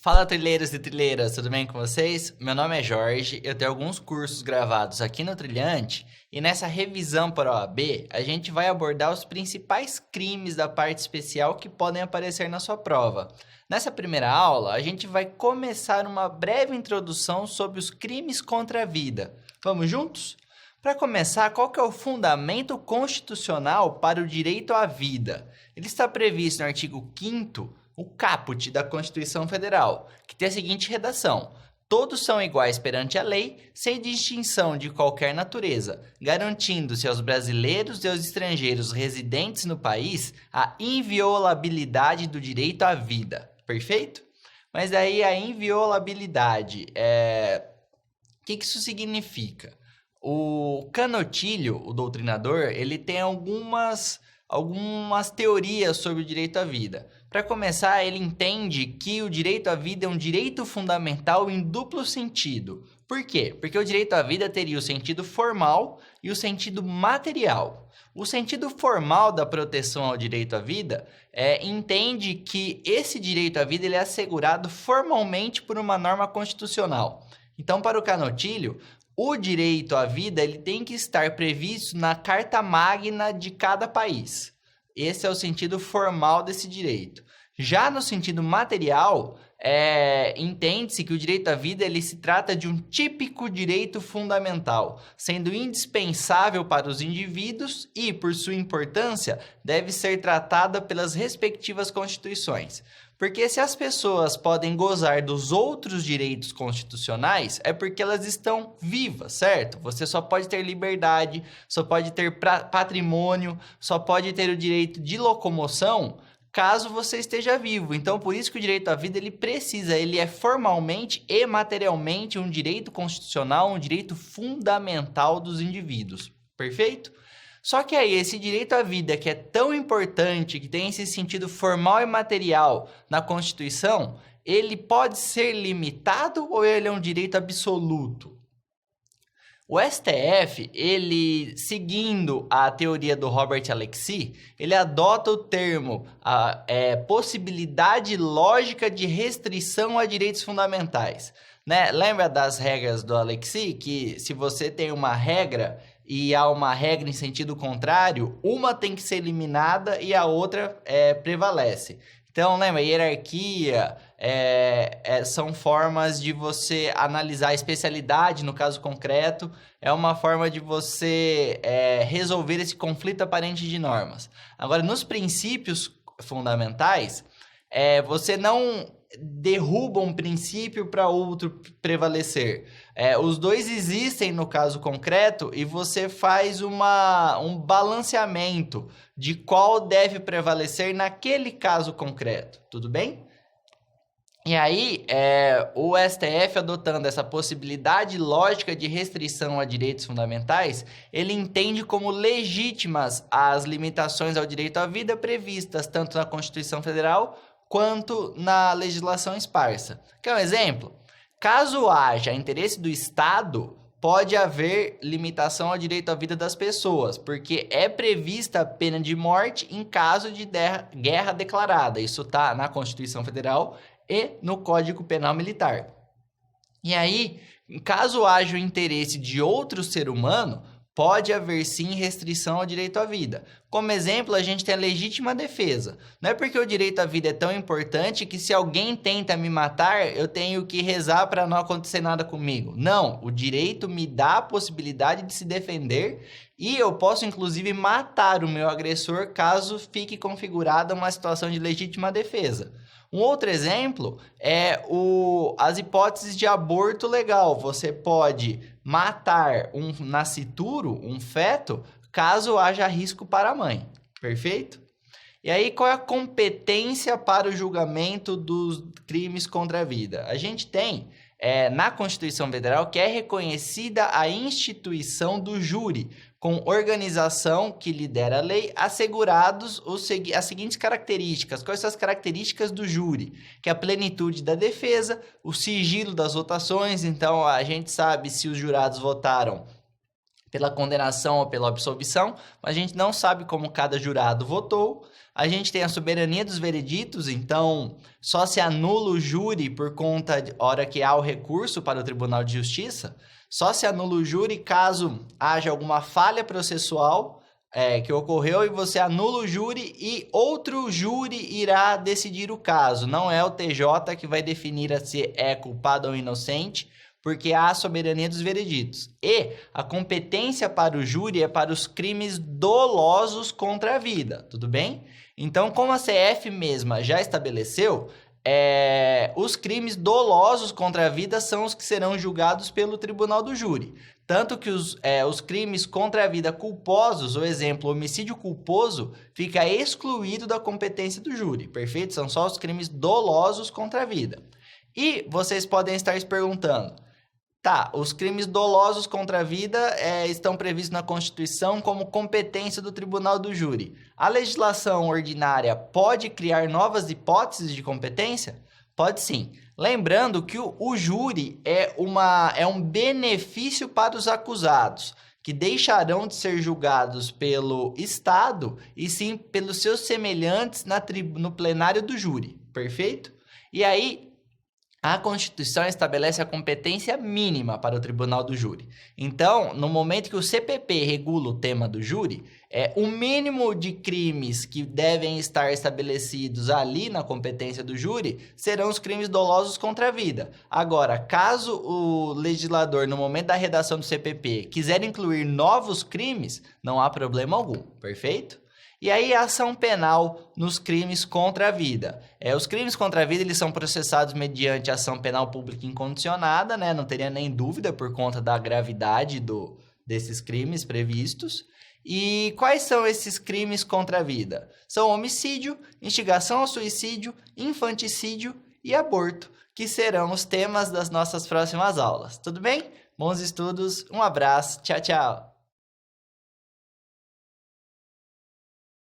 Fala, trilheiros e trilheiras, tudo bem com vocês? Meu nome é Jorge, eu tenho alguns cursos gravados aqui no Trilhante e nessa revisão para a OAB a gente vai abordar os principais crimes da parte especial que podem aparecer na sua prova. Nessa primeira aula, a gente vai começar uma breve introdução sobre os crimes contra a vida. Vamos juntos? Para começar, qual que é o fundamento constitucional para o direito à vida? Ele está previsto no artigo 5º, o caput da Constituição Federal, que tem a seguinte redação: todos são iguais perante a lei, sem distinção de qualquer natureza, garantindo-se aos brasileiros e aos estrangeiros residentes no país a inviolabilidade do direito à vida. Perfeito? Mas daí a inviolabilidade, o que isso significa? O Canotilho, o doutrinador, ele tem algumas teorias sobre o direito à vida. Para começar, ele entende que o direito à vida é um direito fundamental em duplo sentido. Por quê? Porque o direito à vida teria o sentido formal e o sentido material. O sentido formal da proteção ao direito à vida entende que esse direito à vida ele é assegurado formalmente por uma norma constitucional. Então, para o Canotilho, o direito à vida ele tem que estar previsto na Carta Magna de cada país. Esse é o sentido formal desse direito. Já no sentido material, entende-se que o direito à vida ele se trata de um típico direito fundamental, sendo indispensável para os indivíduos e, por sua importância, deve ser tratada pelas respectivas constituições. Porque se as pessoas podem gozar dos outros direitos constitucionais, é porque elas estão vivas, certo? Você só pode ter liberdade, só pode ter patrimônio, só pode ter o direito de locomoção caso você esteja vivo. Então, por isso que o direito à vida ele é formalmente e materialmente um direito constitucional, um direito fundamental dos indivíduos. Perfeito? Só que aí, esse direito à vida, que é tão importante, que tem esse sentido formal e material na Constituição, ele pode ser limitado ou ele é um direito absoluto? O STF, ele, seguindo a teoria do Robert Alexy, ele adota o termo possibilidade lógica de restrição a direitos fundamentais. Né? Lembra das regras do Alexy? Que se você tem uma regra e há uma regra em sentido contrário, uma tem que ser eliminada e a outra prevalece. Então, lembra, hierarquia são formas de você analisar a especialidade no caso concreto, é uma forma de você resolver esse conflito aparente de normas. Agora, nos princípios fundamentais, você não derruba um princípio para outro prevalecer. Os dois existem no caso concreto e você faz um balanceamento de qual deve prevalecer naquele caso concreto. Tudo bem? E aí, o STF, adotando essa possibilidade lógica de restrição a direitos fundamentais, ele entende como legítimas as limitações ao direito à vida previstas tanto na Constituição Federal quanto na legislação esparsa. Quer um exemplo? Caso haja interesse do Estado, pode haver limitação ao direito à vida das pessoas, porque é prevista a pena de morte em caso de guerra declarada. Isso está na Constituição Federal e no Código Penal Militar. E aí, caso haja o interesse de outro ser humano, pode haver sim restrição ao direito à vida. Como exemplo, a gente tem a legítima defesa. Não é porque o direito à vida é tão importante que se alguém tenta me matar, eu tenho que rezar para não acontecer nada comigo. Não, o direito me dá a possibilidade de se defender e eu posso inclusive matar o meu agressor caso fique configurada uma situação de legítima defesa. Um outro exemplo é as hipóteses de aborto legal. Você pode matar um nascituro, um feto, caso haja risco para a mãe. Perfeito? E aí, qual é a competência para o julgamento dos crimes contra a vida? A gente tem, na Constituição Federal, que é reconhecida a instituição do júri, com organização que lidera a lei, assegurados as seguintes características. Quais são as características do júri? Que é a plenitude da defesa, o sigilo das votações, então a gente sabe se os jurados votaram pela condenação ou pela absolvição, mas a gente não sabe como cada jurado votou. A gente tem a soberania dos vereditos, então só se anula o júri por conta de hora que há o recurso para o Tribunal de Justiça, só se anula o júri caso haja alguma falha processual que ocorreu e você anula o júri e outro júri irá decidir o caso. Não é o TJ que vai definir se é culpado ou inocente, porque há a soberania dos vereditos. E a competência para o júri é para os crimes dolosos contra a vida, tudo bem? Então, como a CF mesma já estabeleceu, os crimes dolosos contra a vida são os que serão julgados pelo tribunal do júri. Tanto que os crimes contra a vida culposos, o exemplo, homicídio culposo, fica excluído da competência do júri, perfeito? São só os crimes dolosos contra a vida. E vocês podem estar se perguntando, tá, os crimes dolosos contra a vida estão previstos na Constituição como competência do tribunal do júri. A legislação ordinária pode criar novas hipóteses de competência? Pode sim. Lembrando que o júri é um benefício para os acusados, que deixarão de ser julgados pelo Estado e sim pelos seus semelhantes no plenário do júri, perfeito? E aí, a Constituição estabelece a competência mínima para o tribunal do júri. Então, no momento que o CPP regula o tema do júri, o mínimo de crimes que devem estar estabelecidos ali na competência do júri serão os crimes dolosos contra a vida. Agora, caso o legislador, no momento da redação do CPP, quiser incluir novos crimes, não há problema algum, perfeito? E aí, a ação penal nos crimes contra a vida. Os crimes contra a vida eles são processados mediante ação penal pública incondicionada, né? Não teria nem dúvida por conta da gravidade desses crimes previstos. E quais são esses crimes contra a vida? São homicídio, instigação ao suicídio, infanticídio e aborto, que serão os temas das nossas próximas aulas. Tudo bem? Bons estudos, um abraço, tchau, tchau!